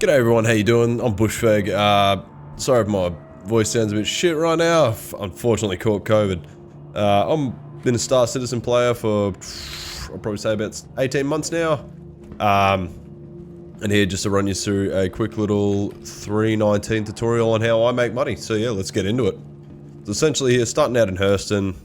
G'day everyone, how you doing? I'm Bushfeg. Sorry if my voice sounds a bit shit right now. I've unfortunately caught COVID. I've been a Star Citizen player for, I'll probably say about 18 months now. And here just to run you through a quick little 319 tutorial on how I make money. So yeah, let's get into it. So essentially here, starting out in Hurston,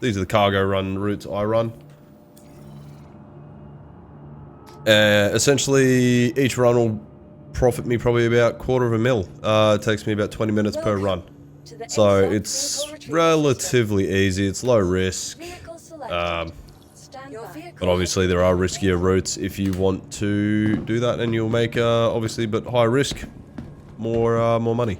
these are the cargo run routes I run. Essentially, each run will profit me probably about $250,000. It takes me about 20 minutes per run. So it's relatively easy, it's low risk. But obviously there are riskier routes if you want to do that, and you'll make, obviously, but high risk, more money.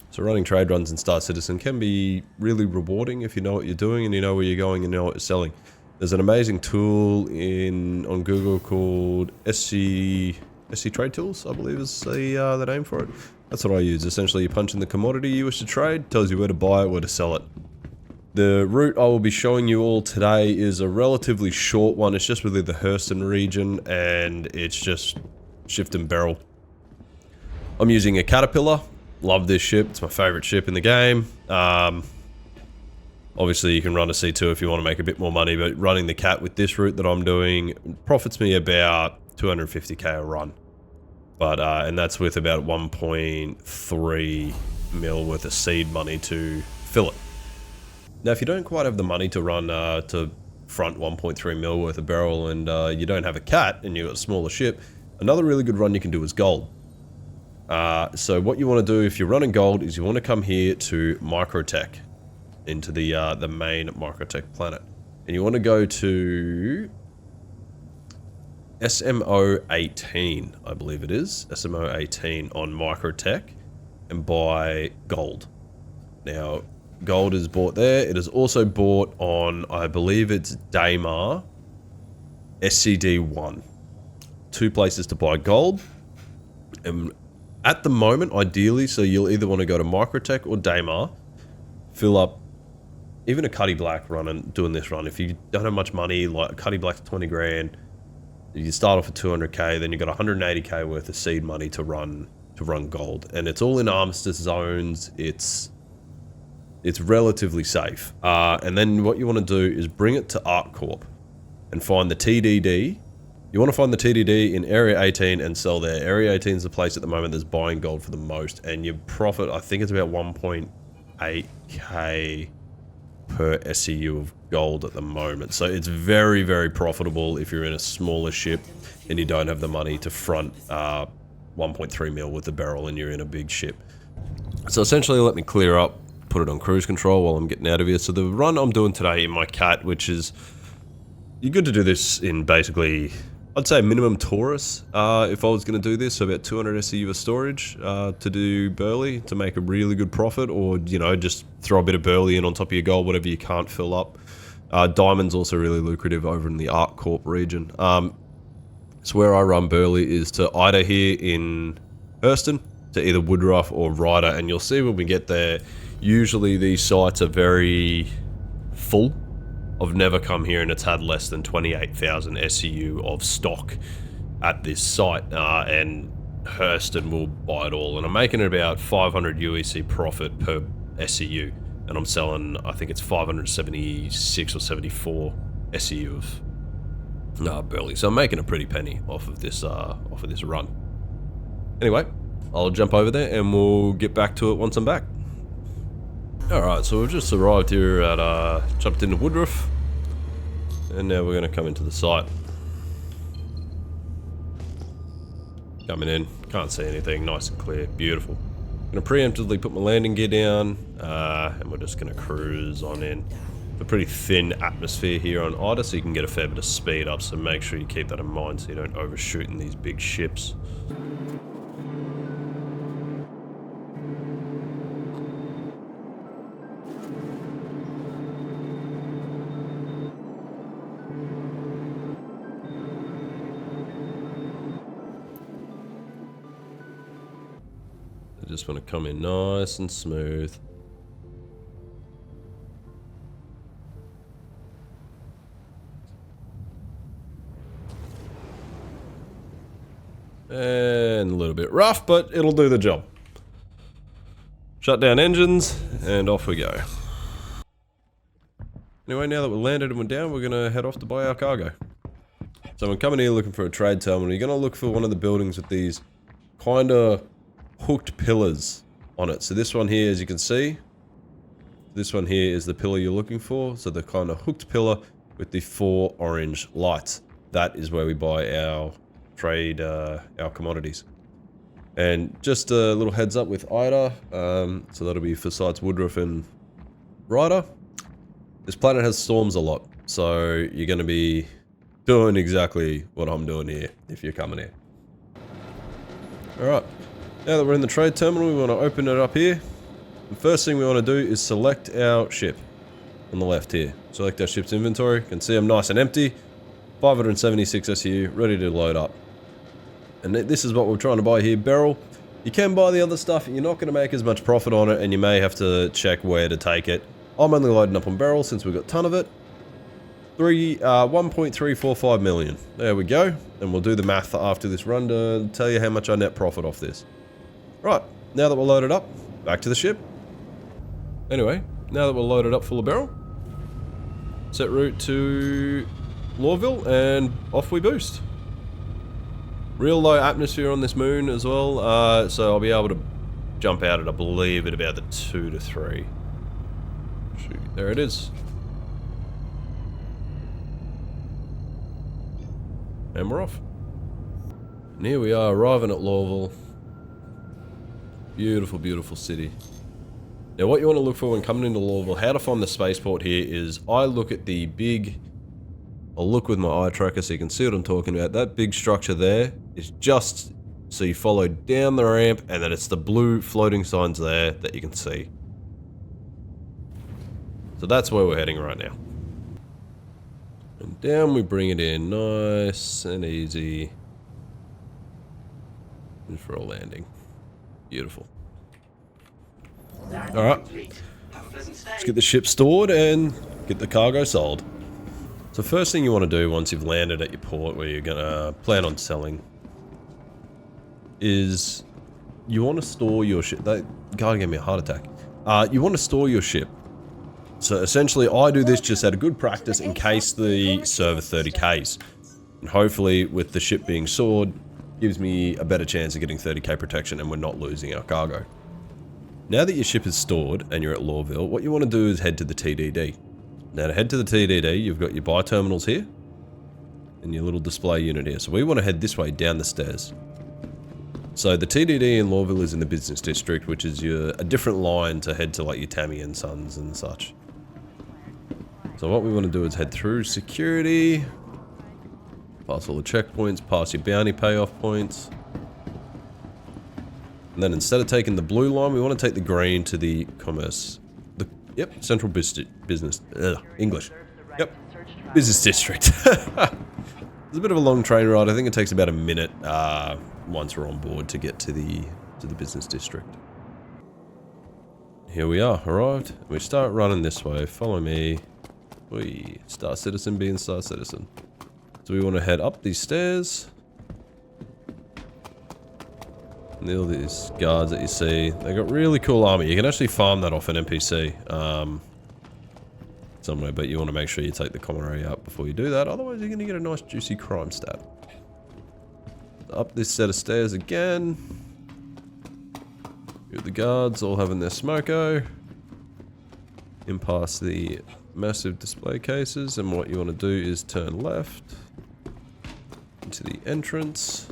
So running trade runs in Star Citizen can be really rewarding if you know what you're doing and you know where you're going and you know what you're selling. There's an amazing tool on Google called SC Trade Tools, I believe is the name for it. That's what I use. Essentially, you punch in the commodity you wish to trade, tells you where to buy it, where to sell it. The route I will be showing you all today is a relatively short one. It's just within the Hurston region, and it's just shift and barrel. I'm using a Caterpillar. Love this ship. It's my favorite ship in the game. Obviously, you can run a C2 if you want to make a bit more money, but running the Cat with this route that I'm doing profits me about 250k a run. But, and that's with about 1.3 mil worth of seed money to fill it. Now, if you don't quite have the money to run, to front 1.3 mil worth of barrel and you don't have a Cat and you've got a smaller ship, another really good run you can do is gold. So what you want to do if you're running gold is you want to come here to Microtech, into the main Microtech planet, and you want to go to SMO 18, I believe it is SMO 18 on Microtech, and buy gold. Now, gold is bought there. It is also bought on, I believe it's Daymar SCD1. Two places to buy gold. And at the moment, ideally, so you'll either want to go to Microtech or Daymar, fill up even a Cuddy Black run and doing this run. If you don't have much money, like Cuddy Black's 20 grand, you start off at 200k, then you've got 180k worth of seed money to run gold, and it's all in armistice zones. It's relatively safe. And then what you want to do is bring it to ArcCorp and find the TDD. You want to find the TDD in Area 18 and sell there. Area 18 is the place at the moment that's buying gold for the most, and your profit, I think it's about 1.8k per SCU of gold at the moment. So it's very, very profitable if you're in a smaller ship and you don't have the money to front 1.3 mil with the barrel and you're in a big ship. So essentially, let me clear up, put it on cruise control while I'm getting out of here. So the run I'm doing today in my Cat, which is, you're good to do this in basically, I'd say minimum Taurus, if I was going to do this, so about 200 SCU of storage to do Burley to make a really good profit, or, you know, just throw a bit of Burley in on top of your gold, whatever you can't fill up. Diamond's also really lucrative over in the ArcCorp region. So where I run Burley is to Ida here in Hurston, to either Woodruff or Ryder, and you'll see when we get there, usually these sites are very full. I've never come here and it's had less than 28,000 SCU of stock at this site, and Hurston will buy it all, and I'm making about 500 UEC profit per SCU, and I'm selling, I think it's 576 or 74 SCU of Burley, so I'm making a pretty penny off of this run. Anyway, I'll jump over there and we'll get back to it once I'm back. Alright, so we've just arrived here at, jumped into Woodruff, and now we're going to come into the site. Coming in, can't see anything, nice and clear, beautiful. I'm going to preemptively put my landing gear down, and we're just going to cruise on in. It's a pretty thin atmosphere here on Ida, so you can get a fair bit of speed up, so make sure you keep that in mind so you don't overshoot in these big ships. I just want to come in nice and smooth. And a little bit rough, but it'll do the job. Shut down engines, and off we go. Anyway, now that we're landed and we're down, we're gonna head off to buy our cargo. So when coming here looking for a trade terminal, you're gonna look for one of the buildings with these kinda hooked pillars on it. So this one here, as you can see, this one here is the pillar you're looking for. So the kind of hooked pillar with the 4 orange lights. That is where we buy our trade, our commodities. And just a little heads up with Ida, so that'll be for sites Woodruff and Ryder. This planet has storms a lot, so you're going to be doing exactly what I'm doing here if you're coming here. Alright, now that we're in the trade terminal, we want to open it up here. The first thing we want to do is select our ship on the left here. Select our ship's inventory. You can see I'm nice and empty. 576 SU, ready to load up. And this is what we're trying to buy here, Beryl. You can buy the other stuff, you're not going to make as much profit on it, and you may have to check where to take it. I'm only loading up on Beryl since we've got a ton of it. 1.345 million. There we go. And we'll do the math after this run to tell you how much I net profit off this. Right, now that we're loaded up, back to the ship. Anyway, now that we're loaded up full of Beryl, set route to Lawville, and off we boost. Real low atmosphere on this moon as well, so I'll be able to jump out at, I believe, at about the 2 to 3. Shoot, there it is. And we're off. And here we are, arriving at Lawville. Beautiful, beautiful city. Now what you want to look for when coming into Lawville, how to find the spaceport here is, I look at the big... I'll look with my eye tracker so you can see what I'm talking about. That big structure there is just so you follow down the ramp, and then it's the blue floating signs there that you can see. So that's where we're heading right now. And down we bring it in, nice and easy. And for a landing. Beautiful. Alright. Let's get the ship stored and get the cargo sold. So first thing you want to do once you've landed at your port where you're gonna plan on selling is you want to store your ship. That guy gave me a heart attack. You want to store your ship. So essentially I do this just out of good practice in case the server 30Ks. And hopefully with the ship being stored, gives me a better chance of getting 30k protection and we're not losing our cargo. Now that your ship is stored and you're at Lawville, what you want to do is head to the TDD. Now to head to the TDD, you've got your buy terminals here and your little display unit here. So we want to head this way down the stairs. So the TDD in Lawville is in the business district, which is a different line to head to like your Tammy and Sons and such. So what we want to do is head through security, pass all the checkpoints, pass your bounty payoff points. And then instead of taking the blue line, we want to take the green to the commerce. Yep, central business, English. Yep, business district. It's a bit of a long train ride. I think it takes about a minute once we're on board to get to the business district. Here we are, arrived. We start running this way. Follow me. We Star Citizen being Star Citizen. So we want to head up these stairs. And all these guards that you see, they got really cool armor. You can actually farm that off an NPC somewhere, but you want to make sure you take the commissary out before you do that. Otherwise, you're going to get a nice juicy crime stat. Up this set of stairs again. With the guards all having their smoko. In past the massive display cases, and what you want to do is turn left into the entrance.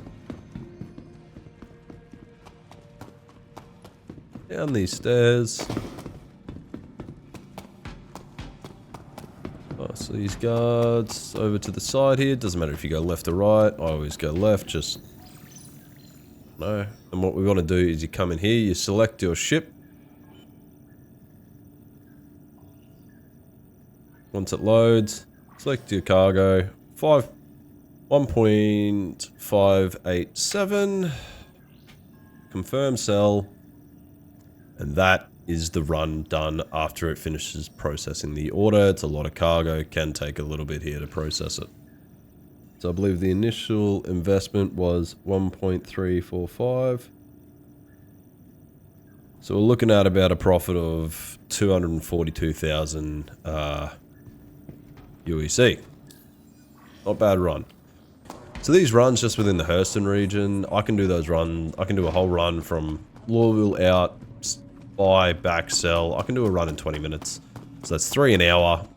Down these stairs. Past these guards. Over to the side here. Doesn't matter if you go left or right. I always go left, just... No. And what we want to do is you come in here, you select your ship. Once it loads, select your cargo. 1.587. Confirm sell. And that is the run done after it finishes processing the order. It's a lot of cargo, can take a little bit here to process it. So I believe the initial investment was 1.345. So we're looking at about a profit of 242,000 UEC. Not bad run. So these runs just within the Hurston region, I can do those runs. I can do a whole run from Louisville out, buy, back, sell. I can do a run in 20 minutes. So that's 3 an hour.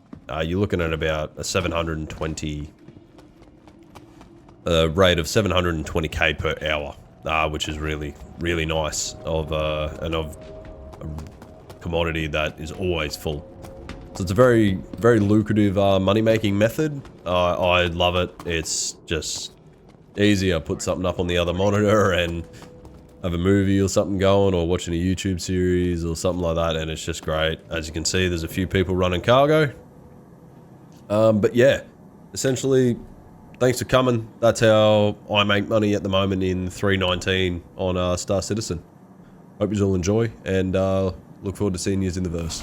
You're looking at about a 720 rate of 720k per hour, which is really, really nice of a commodity that is always full. So it's a very, very lucrative money-making method. I love it. It's just easy. I put something up on the other monitor and have a movie or something going, or watching a YouTube series or something like that, and it's just great. As you can see, there's a few people running cargo. But yeah, essentially, thanks for coming. That's how I make money at the moment in 3.19 on Star Citizen. Hope you all enjoy, and look forward to seeing you in the verse.